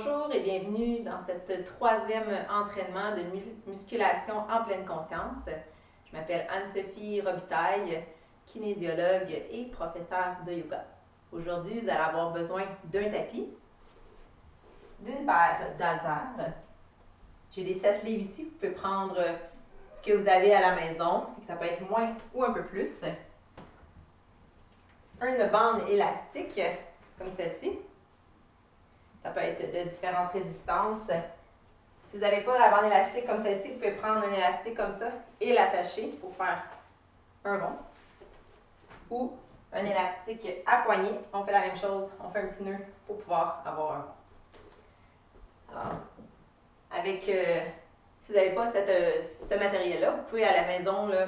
Bonjour et bienvenue dans cette troisième entraînement de musculation en pleine conscience. Je m'appelle Anne-Sophie Robitaille, kinésiologue et professeure de yoga. Aujourd'hui, vous allez avoir besoin d'un tapis, d'une paire d'haltères. J'ai des 7 livres ici, vous pouvez prendre ce que vous avez à la maison, ça peut être moins ou un peu plus. Une bande élastique, comme celle-ci. Ça peut être de différentes résistances. Si vous n'avez pas la bande élastique comme celle-ci, vous pouvez prendre un élastique comme ça et l'attacher pour faire un rond. Ou un élastique à poignée. On fait la même chose, on fait un petit nœud pour pouvoir avoir un rond. Alors, si vous n'avez pas ce matériel-là, vous pouvez à la maison là,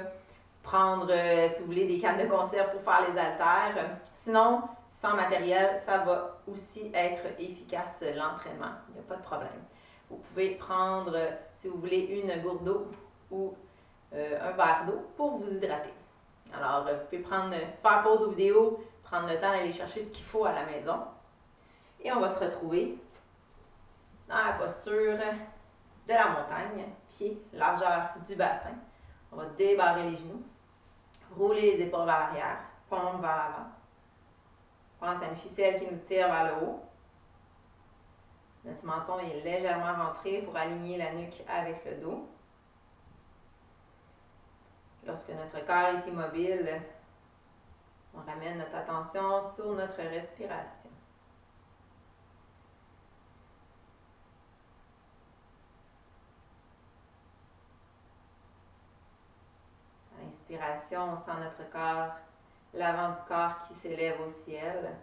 prendre, si vous voulez, des cannes de conserve pour faire les haltères. Sinon, sans matériel, ça va aussi être efficace l'entraînement. Il n'y a pas de problème. Vous pouvez prendre, si vous voulez, une gourde d'eau ou un verre d'eau pour vous hydrater. Alors, vous pouvez faire pause aux vidéos, prendre le temps d'aller chercher ce qu'il faut à la maison. Et on va se retrouver dans la posture de la montagne, pied, largeur du bassin. On va débarrer les genoux, rouler les épaules vers l'arrière, paume vers l'avant. Pense à une ficelle qui nous tire vers le haut. Notre menton est légèrement rentré pour aligner la nuque avec le dos. Lorsque notre corps est immobile, on ramène notre attention sur notre respiration. À l'inspiration, on sent notre corps, l'avant du corps qui s'élève au ciel.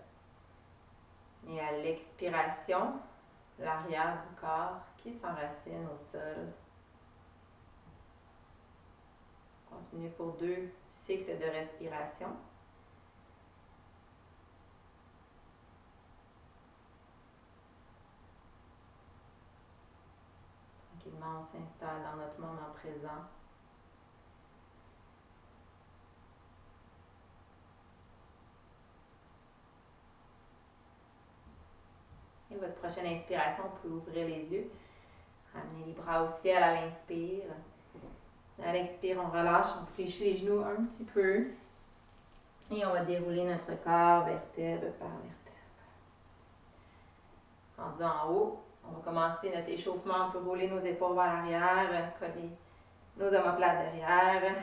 Et à l'expiration, l'arrière du corps qui s'enracine au sol. Continue pour 2 cycles de respiration. Tranquillement, on s'installe dans notre moment présent. Et votre prochaine inspiration, vous pouvez ouvrir les yeux. Ramenez les bras au ciel à l'inspire. À l'expire, on relâche, on fléchit les genoux un petit peu. Et on va dérouler notre corps vertèbre par vertèbre. Rendu en haut, on va commencer notre échauffement. On peut rouler nos épaules vers l'arrière, coller nos omoplates derrière.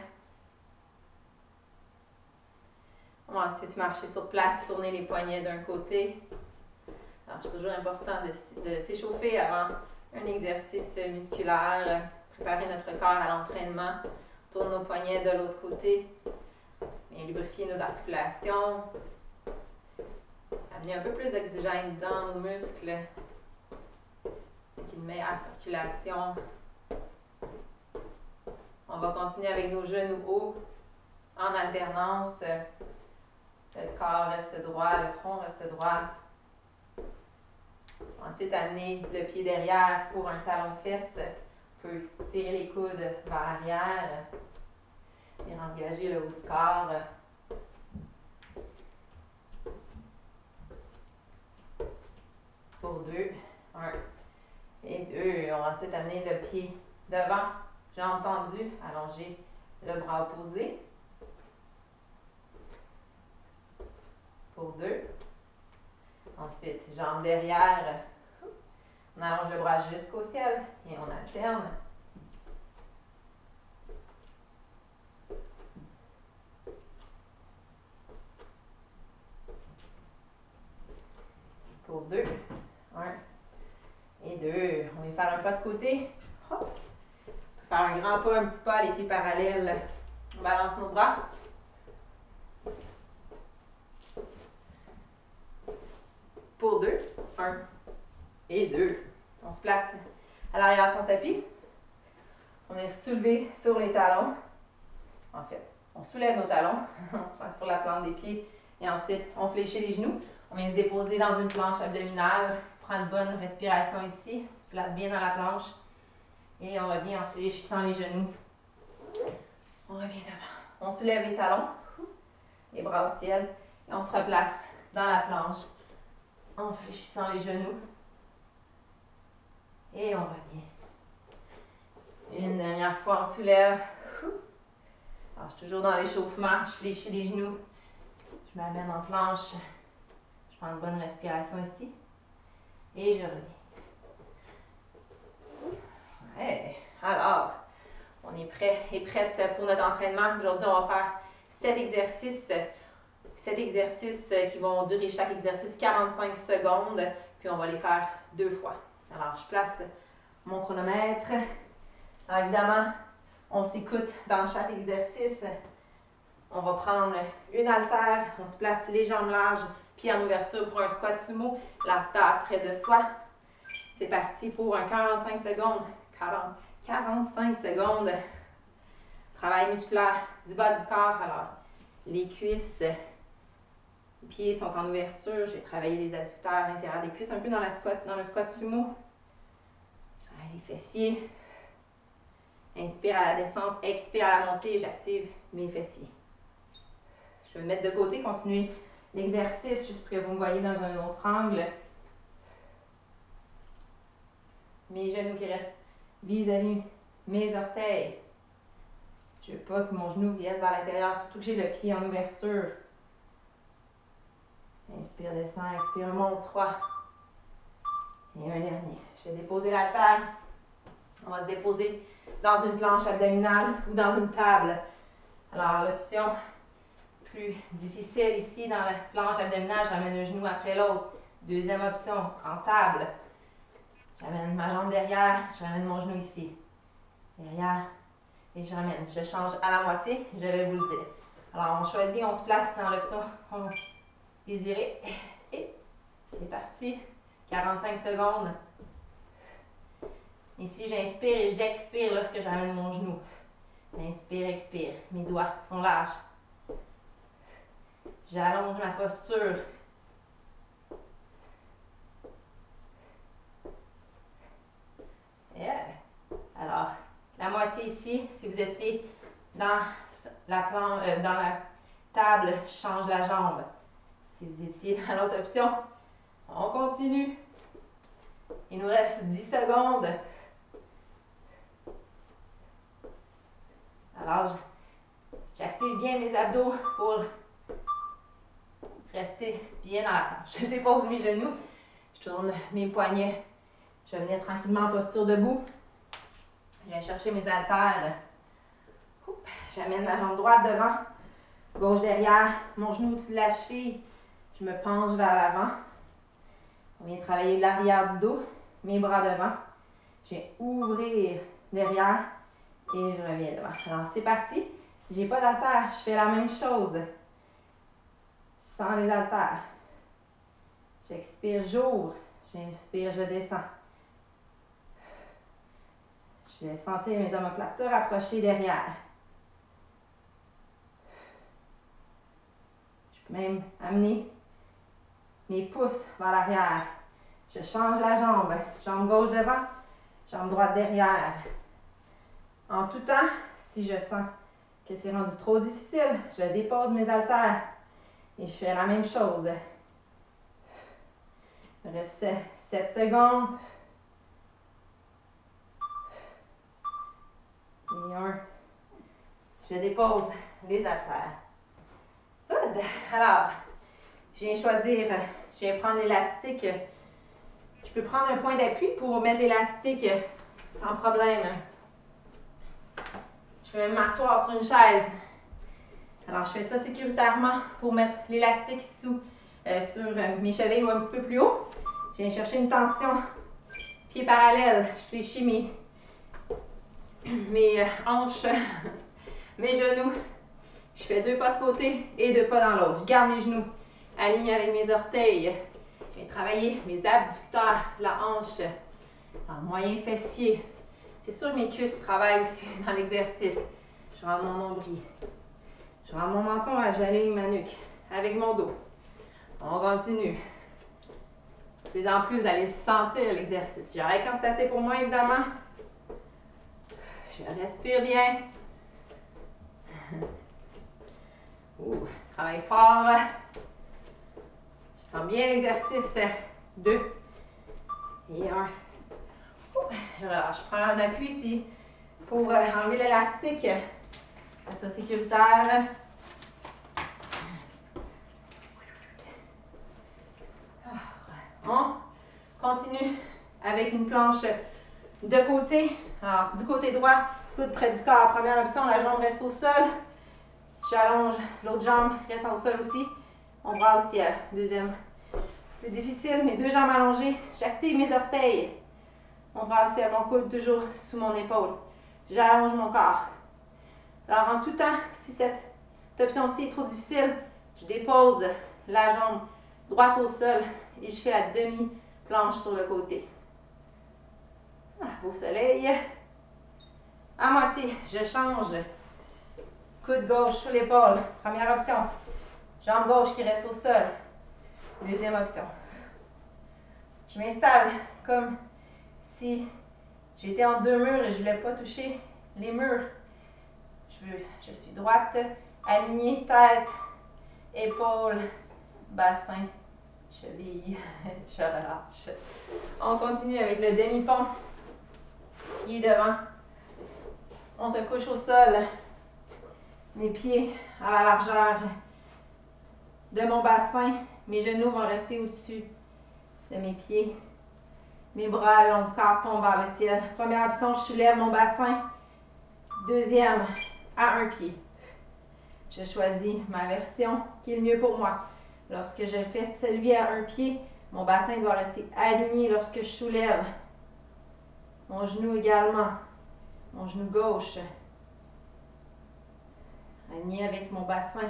On va ensuite marcher sur place, tourner les poignets d'un côté. Alors, c'est toujours important de s'échauffer avant un exercice musculaire, préparer notre corps à l'entraînement. Tourne nos poignets de l'autre côté. Bien lubrifier nos articulations. Amener un peu plus d'oxygène dans nos muscles. Avec une meilleure circulation. On va continuer avec nos genoux hauts en alternance. Le corps reste droit, le tronc reste droit. Ensuite, amener le pied derrière pour un talon-fesse. On peut tirer les coudes vers l'arrière et engager le haut du corps. Pour 2, 1 et 2. On va ensuite amener le pied devant, jambes tendues, allonger le bras opposé. Pour 2. Ensuite, jambes derrière. On allonge le bras jusqu'au ciel et on alterne. Pour 2, 1 et 2. On va faire un pas de côté. Hop. Faire un grand pas, un petit pas, les pieds parallèles. On balance nos bras. Pour 2, 1 et 2. On se place à l'arrière de son tapis. On est soulevé sur les talons. En fait, on soulève nos talons. On se place sur la plante des pieds. Et ensuite, on fléchit les genoux. On vient se déposer dans une planche abdominale. On prend une bonne respiration ici. On se place bien dans la planche. Et on revient en fléchissant les genoux. On revient devant. On soulève les talons. Les bras au ciel. Et on se replace dans la planche en fléchissant les genoux. Et on revient. Une dernière fois, on soulève. Alors, je suis toujours dans l'échauffement, je fléchis les genoux. Je m'amène en planche. Je prends une bonne respiration ici. Et je reviens. Ouais. Alors, on est prêt et prête pour notre entraînement. Aujourd'hui, on va faire 7 exercices. 7 exercices qui vont durer chaque exercice 45 secondes. Puis on va les faire 2 fois. Alors, je place mon chronomètre. Alors, évidemment, on s'écoute dans chaque exercice. On va prendre une haltère, on se place les jambes larges, pieds en ouverture pour un squat sumo, la table près de soi. C'est parti pour un 45 secondes. 45 secondes. Travail musculaire du bas du corps. Alors, les cuisses, les pieds sont en ouverture. J'ai travaillé les adducteurs à l'intérieur des cuisses, un peu dans le squat sumo. Travaille les fessiers. Inspire à la descente, expire à la montée et j'active mes fessiers. Je vais me mettre de côté, continuer l'exercice juste pour que vous me voyez dans un autre angle. Mes genoux qui restent vis-à-vis mes orteils. Je ne veux pas que mon genou vienne vers l'intérieur, surtout que j'ai le pied en ouverture. Inspire, descend, expire, monte, 3. Et un dernier. Je vais déposer la table. On va se déposer dans une planche abdominale ou dans une table. Alors, l'option plus difficile ici, dans la planche abdominale, je ramène un genou après l'autre. Deuxième option, en table. J'amène ma jambe derrière, je ramène mon genou ici. Derrière, et je ramène. Je change à la moitié, je vais vous le dire. Alors, on choisit, on se place dans l'option qu'on désirait. Et c'est parti. 45 secondes. Ici, j'inspire et j'expire lorsque j'amène mon genou. Inspire, expire. Mes doigts sont lâches. J'allonge ma posture. Yeah. Alors, la moitié ici, si vous étiez dans la table, je change la jambe. Si vous étiez dans l'autre option, on continue. Il nous reste 10 secondes. Alors, j'active bien mes abdos pour rester bien dans la planche. Je dépose mes genoux, je tourne mes poignets. Je vais venir tranquillement en posture debout. Je viens chercher mes haltères. J'amène ma jambe droite devant, gauche derrière, mon genou au-dessus de la cheville. Je me penche vers l'avant. On vient travailler l'arrière du dos, mes bras devant. Je viens ouvrir derrière et je reviens devant. Alors, c'est parti. Si je n'ai pas d'haltères, je fais la même chose. Sans les haltères. J'expire, j'ouvre. J'inspire, je descends. Je vais sentir mes omoplates se rapprocher derrière. Je peux même amener mes pouces vers l'arrière. Je change la jambe. Jambe gauche devant, jambe droite derrière. En tout temps, si je sens que c'est rendu trop difficile, je dépose mes haltères et je fais la même chose. Il me reste 7 secondes. Et 1. Je dépose les haltères. Good. Alors, je viens choisir, je viens prendre l'élastique. Je peux prendre un point d'appui pour mettre l'élastique sans problème. Je peux même m'asseoir sur une chaise. Alors, je fais ça sécuritairement pour mettre l'élastique sur mes chevilles ou un petit peu plus haut. Je viens chercher une tension. Pieds parallèles. Je fléchis mes hanches, mes genoux. Je fais 2 pas de côté et 2 pas dans l'autre. Je garde mes genoux alignés avec mes orteils. Je viens travailler mes abducteurs de la hanche en moyen fessier. C'est sûr que mes cuisses travaillent aussi dans l'exercice. Je rends mon nombril. Je rends mon menton, j'aligne ma nuque avec mon dos. On continue. De plus en plus, vous allez sentir l'exercice. J'arrête quand c'est assez pour moi, évidemment. Je respire bien. Travaille fort. Je sens bien l'exercice. 2 et 1. je relâche. Je prends un appui ici pour enlever l'élastique, que ça soit sécuritaire. On continue avec une planche de côté. Alors, c'est du côté droit, coude près du corps. Première option, la jambe reste au sol. J'allonge l'autre jambe, reste au sol aussi. Mon bras au ciel. Deuxième, plus difficile, mes deux jambes allongées. J'active mes orteils. Mon bras au ciel, mon coude toujours sous mon épaule. J'allonge mon corps. Alors, en tout temps, si cette option-ci est trop difficile, je dépose la jambe droite au sol et je fais la demi-planche sur le côté. Beau soleil. À moitié, je change. Coude gauche sous l'épaule. Première option. Jambe gauche qui reste au sol. Deuxième option. Je m'installe comme si j'étais en deux murs et je ne voulais pas toucher les murs. Je suis droite, alignée, tête, épaule, bassin, cheville, je relâche. On continue avec le demi-pont. Pieds devant. On se couche au sol. Mes pieds à la largeur de mon bassin. Mes genoux vont rester au-dessus de mes pieds. Mes bras le long du corps tombent vers le ciel. Première option, je soulève mon bassin. Deuxième, à un pied. Je choisis ma version qui est le mieux pour moi. Lorsque je fais celui à un pied, mon bassin doit rester aligné lorsque je soulève. Mon genou également. Mon genou gauche. Aligné avec mon bassin.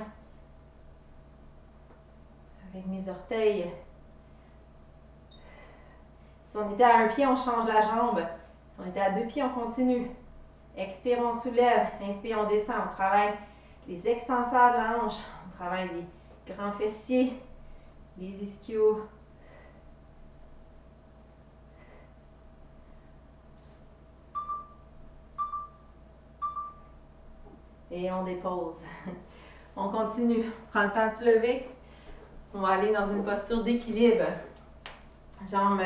Avec mes orteils. Si on était à un pied, on change la jambe. Si on était à deux pieds, on continue. Expire, on soulève. Inspire, on descend. On travaille les extenseurs de la hanche. On travaille les grands fessiers, les ischios. Et on dépose. On continue. On prend le temps de se lever. On va aller dans une posture d'équilibre. Jambe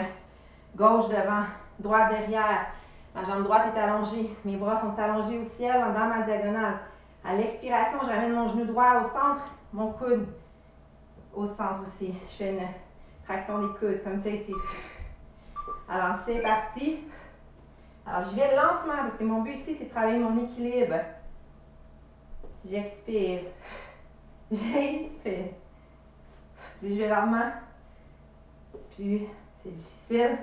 gauche devant, droite derrière. Ma jambe droite est allongée. Mes bras sont allongés au ciel dans ma diagonale. À l'expiration, je ramène mon genou droit au centre, mon coude au centre aussi. Je fais une traction des coudes comme ça ici. Alors, c'est parti. Alors, je vais lentement parce que mon but ici, c'est de travailler mon équilibre. J'expire. J'inspire. Plus je vais lentement, plus c'est difficile.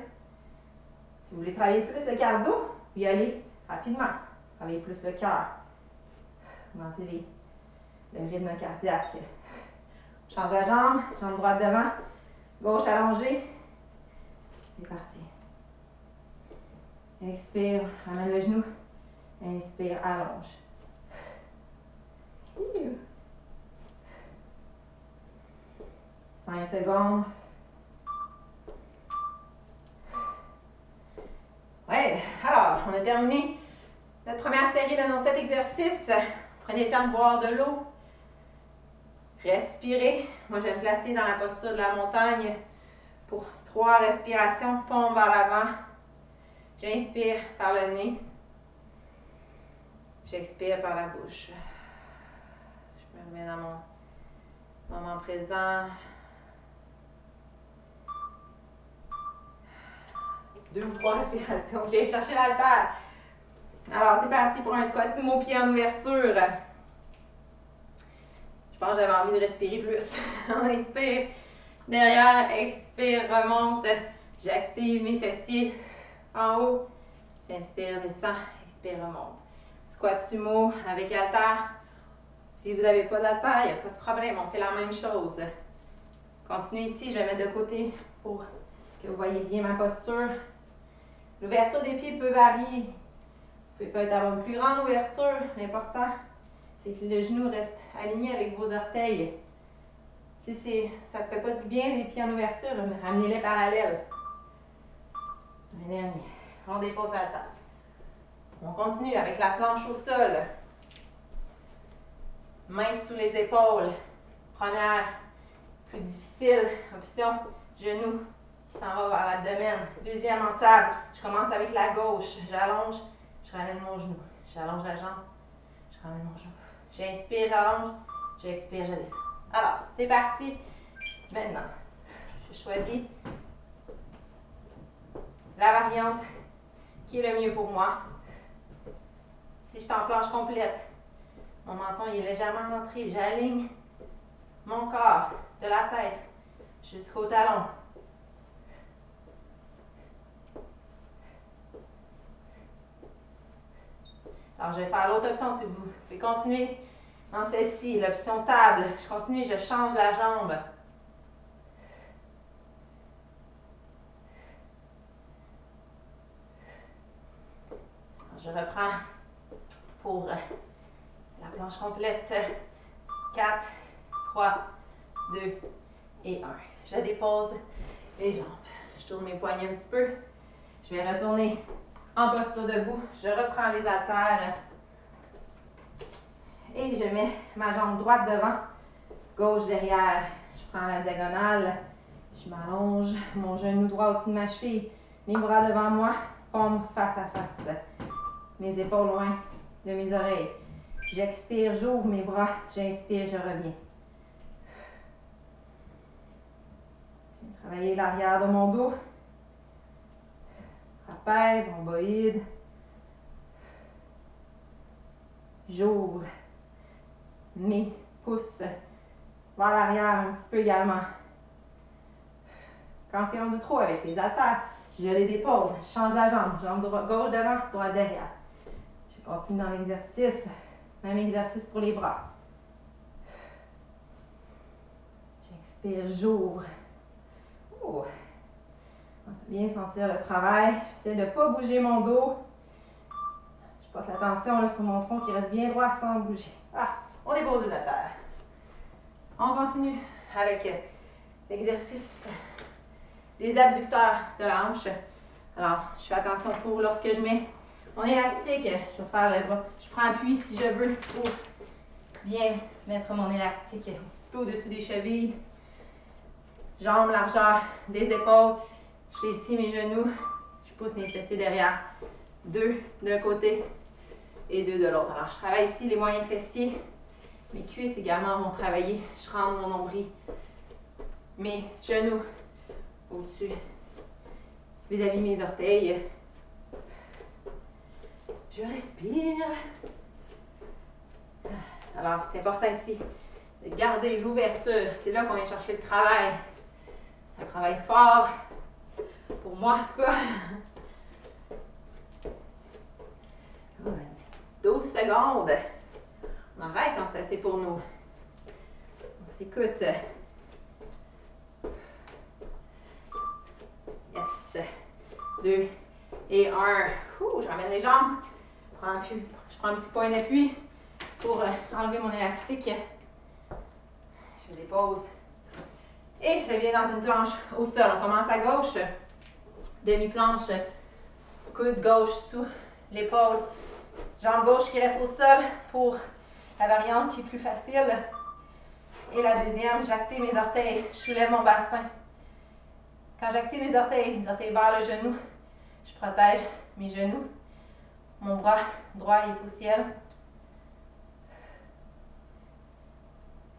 Si vous voulez travailler plus le cardio, y aller rapidement. Travailler plus le cœur. Augmenter le rythme cardiaque. Change la jambe, jambe droite devant, gauche allongée. C'est parti. Expire, ramène le genou. Inspire, allonge. 5 secondes. Ouais, alors, on a terminé notre première série de nos 7 exercices. Prenez le temps de boire de l'eau. Respirez. Moi, je vais me placer dans la posture de la montagne pour 3 respirations. Pompe vers l'avant. J'inspire par le nez. J'expire par la bouche. Je me remets dans mon moment présent. 2 ou 3 respirations. Je vais chercher l'haltère. Alors, c'est parti pour un squat sumo, pied en ouverture. Je pense que j'avais envie de respirer plus. On inspire. Derrière, expire, remonte. J'active mes fessiers en haut. J'inspire, descends. Expire, remonte. Squat sumo avec haltère. Si vous n'avez pas d'haltère, il n'y a pas de problème. On fait la même chose. Continuez ici. Je vais mettre de côté pour que vous voyez bien ma posture. L'ouverture des pieds peut varier. Vous pouvez peut-être avoir une plus grande ouverture. L'important, c'est que le genou reste aligné avec vos orteils. Si ça ne fait pas du bien, les pieds en ouverture, ramenez-les parallèles. Un dernier. On dépose la table. On continue avec la planche au sol. Mains sous les épaules. Première, plus difficile, option, genoux qui s'en va vers l'abdomen. Deuxième en table. Je commence avec la gauche. J'allonge, je ramène mon genou. J'allonge la jambe, je ramène mon genou. J'inspire, j'allonge, j'expire, je descends. Alors, c'est parti. Maintenant, je choisis la variante qui est le mieux pour moi. Si je suis en planche complète, mon menton il est légèrement rentré. J'aligne mon corps de la tête jusqu'au talon. Alors, je vais faire l'autre option si vous pouvez continuer dans celle-ci, l'option table. Je continue, je change la jambe. Alors, je reprends pour la planche complète. 4, 3, 2 et 1. Je dépose les jambes. Je tourne mes poignets un petit peu. Je vais retourner en posture debout. Je reprends les haltères. Et je mets ma jambe droite devant, gauche derrière. Je prends la diagonale. Je m'allonge, mon genou droit au-dessus de ma cheville. Mes bras devant moi, paumes face à face. Mes épaules loin de mes oreilles. J'expire, j'ouvre mes bras. J'inspire, je reviens. Je vais travailler l'arrière de mon dos. Trapèze, rhomboïde. J'ouvre mes pouces vers l'arrière un petit peu également. Quand c'est rendu trop avec les haltères, je les dépose. Je change la jambe. Jambe gauche devant, droite derrière. Je continue dans l'exercice. Même exercice pour les bras. J'expire, j'ouvre. Oh. Bien sentir le travail. J'essaie de ne pas bouger mon dos. Je porte l'attention là, sur mon tronc qui reste bien droit sans bouger. Ah, on dépose les haltères. On continue avec l'exercice des abducteurs de la hanche. Alors, je fais attention pour lorsque je mets mon élastique, je vais faire le bras. Je prends appui si je veux pour bien mettre mon élastique un petit peu au-dessus des chevilles. Jambes, largeur des épaules. Je fais ici mes genoux. Je pousse mes fessiers derrière. 2 d'un côté et 2 de l'autre. Alors, je travaille ici les moyens fessiers. Mes cuisses également vont travailler. Je rentre mon nombril. Mes genoux au-dessus vis-à-vis mes orteils. Je respire. Alors, c'est important ici de garder l'ouverture. C'est là qu'on vient chercher le travail. Un travail fort. Pour moi, en tout cas. 12 secondes. On arrête quand c'est assez pour nous. On s'écoute. Yes. 2 et 1. Je ramène les jambes. Je prends un petit point d'appui pour enlever mon élastique. Je dépose. Et je reviens dans une planche au sol. On commence à gauche. Demi-planche. Coude gauche sous l'épaule. Jambe gauche qui reste au sol pour la variante qui est plus facile. Et la deuxième, j'active mes orteils. Je soulève mon bassin. Quand j'active mes orteils vers le genou, je protège mes genoux. Mon bras droit est au ciel.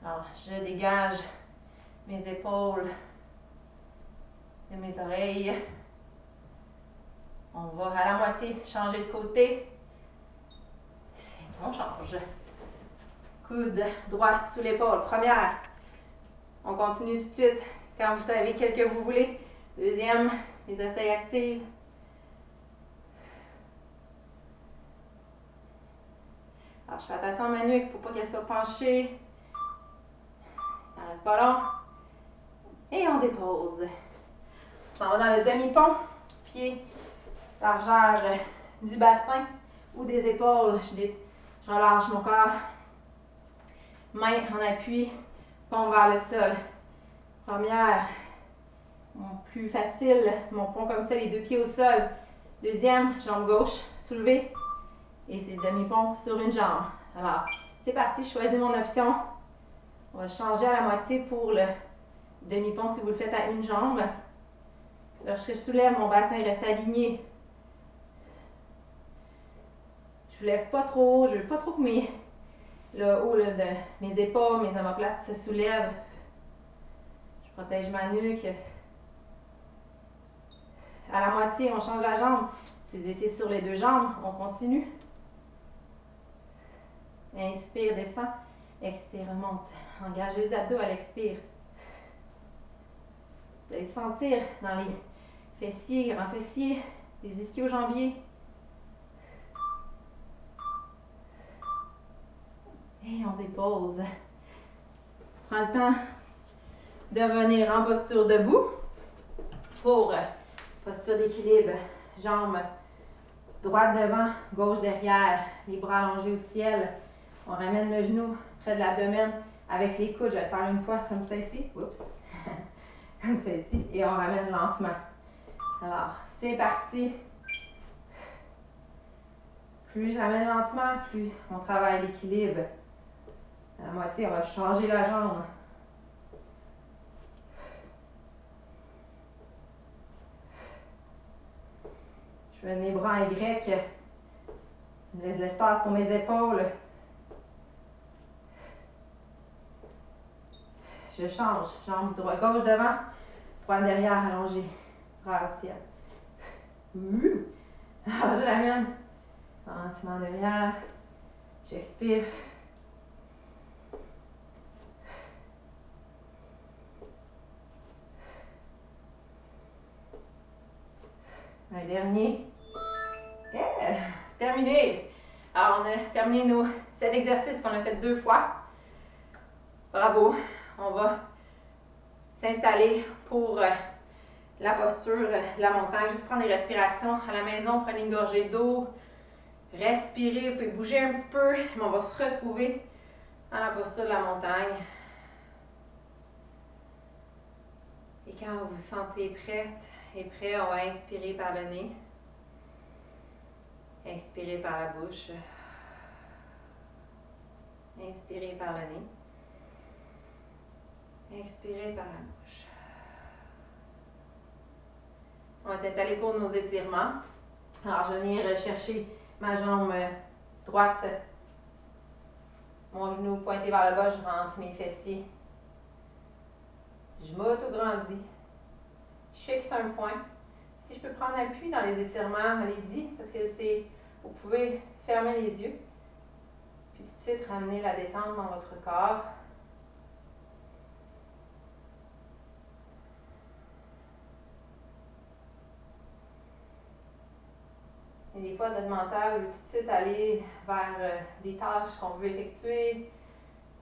Alors, je dégage mes épaules de mes oreilles. On va à la moitié changer de côté. On change. Coude droit sous l'épaule. Première. On continue tout de suite quand vous savez quel que vous voulez. Deuxième, les orteils actifs. Alors, je fais attention à ma nuque pour pas qu'elle soit penchée. Ça reste pas long. Et on dépose. On s'en va dans le demi-pont. Pied, largeur du bassin ou des épaules. Je relâche mon corps. Main en appui, pont vers le sol. Première, mon plus facile, mon pont comme ça, les deux pieds au sol. Deuxième, jambe gauche soulevée. Et c'est le demi-pont sur une jambe. Alors, c'est parti, je choisis mon option. On va changer à la moitié pour le demi-pont si vous le faites à une jambe. Lorsque je soulève, mon bassin reste aligné. Je ne lève pas trop haut, je ne veux pas trop que le haut là, de mes épaules, mes omoplates se soulèvent. Je protège ma nuque. À la moitié, on change la jambe. Si vous étiez sur les deux jambes, on continue. Inspire, descend. Expire, monte. Engagez les abdos à l'expire. Vous allez sentir dans les fessiers, grands fessiers, les ischio-jambiers. Et on dépose. Prends le temps de revenir en posture debout pour posture d'équilibre. Jambes droite devant, gauche derrière, les bras allongés au ciel. On ramène le genou près de l'abdomen avec les coudes. Je vais le faire une fois comme ça ici. Oups. Comme ça ici. Et on ramène lentement. Alors, c'est parti. Plus je ramène lentement, plus on travaille l'équilibre. À la moitié, on va changer la jambe. Je mets mes bras en Y. Je laisse l'espace pour mes épaules. Je change. Jambe droite, gauche devant, droite derrière, allongée. Bras au ciel. Alors, je ramène lentement derrière. J'expire. Un dernier. Yeah! Terminé. Alors, on a terminé cet exercice qu'on a fait 2 fois. Bravo. On va s'installer pour la posture de la montagne. Juste prendre des respirations à la maison. Prenez une gorgée d'eau. Respirez. Vous pouvez bouger un petit peu. Mais on va se retrouver dans la posture de la montagne. Et quand vous vous sentez prête et prêt, on va inspirer par le nez. Inspirez par la bouche. Inspirez par le nez. Expirez par la bouche. On va s'installer pour nos étirements. Alors, je vais venir chercher ma jambe droite. Mon genou pointé vers le bas, je rentre mes fessiers. Je m'auto-grandis. Je fixe un point. Si je peux prendre appui dans les étirements, allez-y, parce que vous pouvez fermer les yeux. Puis tout de suite, ramener la détente dans votre corps. Et des fois, notre mental veut tout de suite aller vers des tâches qu'on veut effectuer,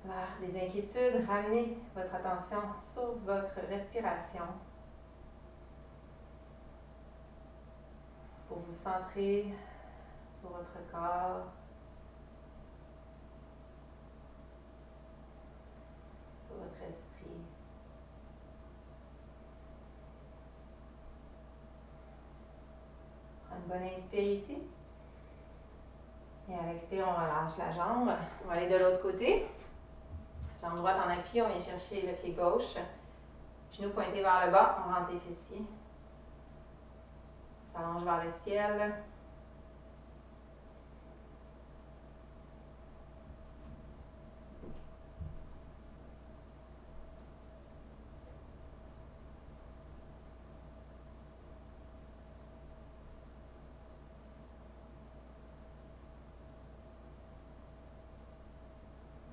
vers des inquiétudes. Ramenez votre attention sur votre respiration pour vous centrer sur votre corps, sur votre esprit. Prends une bonne inspire ici. Et à l'expire, on relâche la jambe. On va aller de l'autre côté. Jambe droite en appui, on vient chercher le pied gauche. Genou pointé vers le bas, on rentre les fessiers. On s'allonge vers le ciel.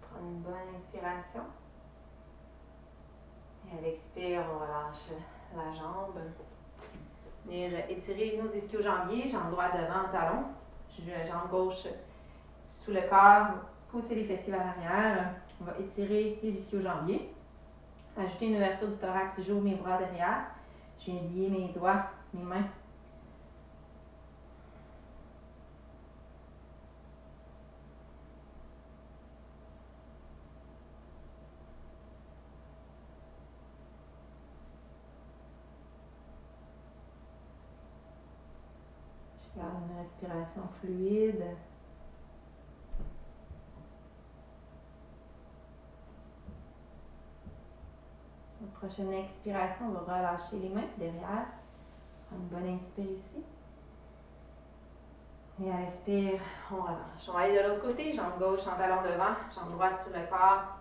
Prendre une bonne inspiration. Et à l'expire, on relâche la jambe. Venir étirer nos ischio-jambiers, jambe droite devant, talon. Jambe gauche sous le corps, pousser les fessiers vers l'arrière. On va étirer les ischio-jambiers. Ajouter une ouverture du thorax, j'ouvre mes bras derrière. Je viens lier mes doigts, mes mains. Je garde une respiration fluide. La prochaine expiration, on va relâcher les mains derrière. Une bonne inspire ici. Et à l'expire, on relâche. On va aller de l'autre côté. Jambe gauche en talon devant, jambe droite sur le corps.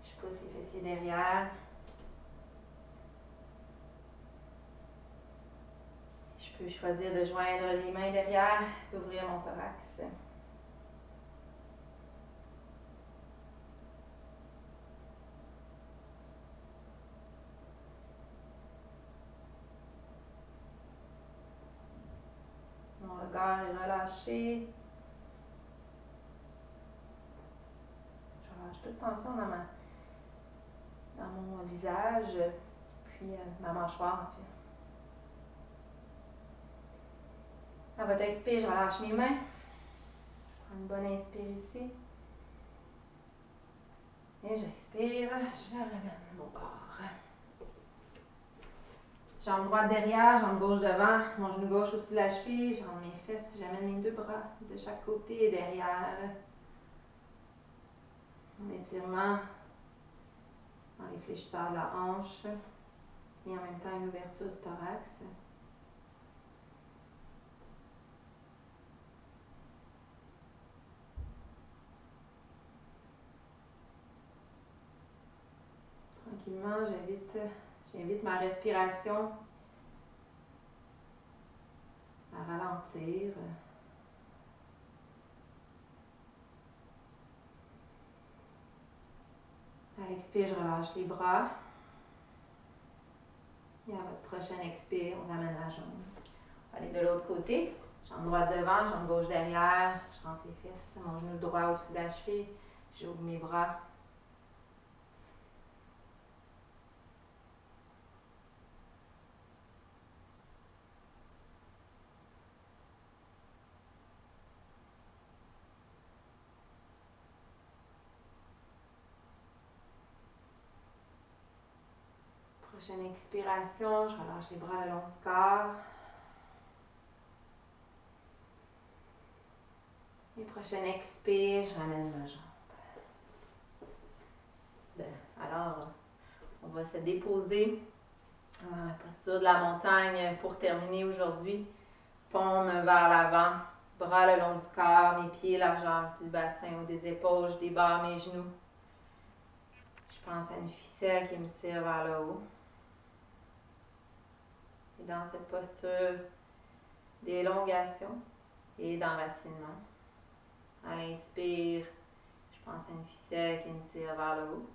Je pousse les fessiers derrière. Je peux choisir de joindre les mains derrière, d'ouvrir mon thorax. Mon regard est relâché. Je relâche toute tension dans mon visage, puis ma mâchoire en fait. À votre expire, je relâche mes mains. Je prends une bonne inspire ici. Et j'expire, je ramène mon corps. Jambe droite derrière, jambe gauche devant, mon genou gauche au-dessus de la cheville, j'enlève mes fesses, j'amène mes deux bras de chaque côté et derrière. En étirement, en réfléchissant à la hanche et en même temps une ouverture du thorax. Tranquillement, j'invite ma respiration à ralentir. À l'expire, je relâche les bras. Et à votre prochaine expire, on amène la jambe. Allez de l'autre côté. Jambe droite devant, jambe gauche derrière. Je rentre les fesses, c'est mon genou droit au-dessus de la cheville. J'ouvre mes bras. Prochaine expiration, je relâche les bras le long du corps. Et prochaine expire, je ramène ma jambe. Alors, on va se déposer dans la posture de la montagne pour terminer aujourd'hui. Paume vers l'avant, bras le long du corps, mes pieds largeur du bassin ou des épaules, je débarre mes genoux. Je pense à une ficelle qui me tire vers le haut. Et dans cette posture d'élongation et d'enracinement, à l'inspire, je pense à une ficelle qui me tire vers le haut.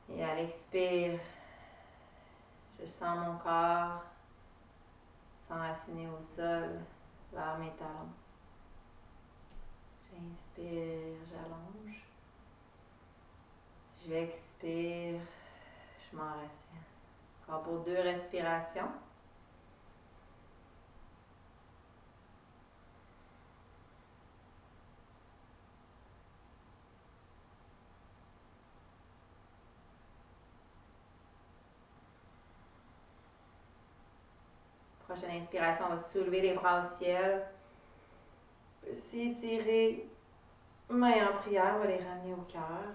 Et à l'expire, je sens mon corps s'enraciner au sol vers mes talons. J'inspire, j'allonge. J'expire, je m'enracine. Encore pour 2 respirations. Prochaine inspiration, on va soulever les bras au ciel. S'étirer, main en prière, on va les ramener au cœur.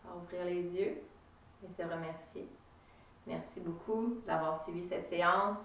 On va ouvrir les yeux et se remercier. Merci beaucoup d'avoir suivi cette séance.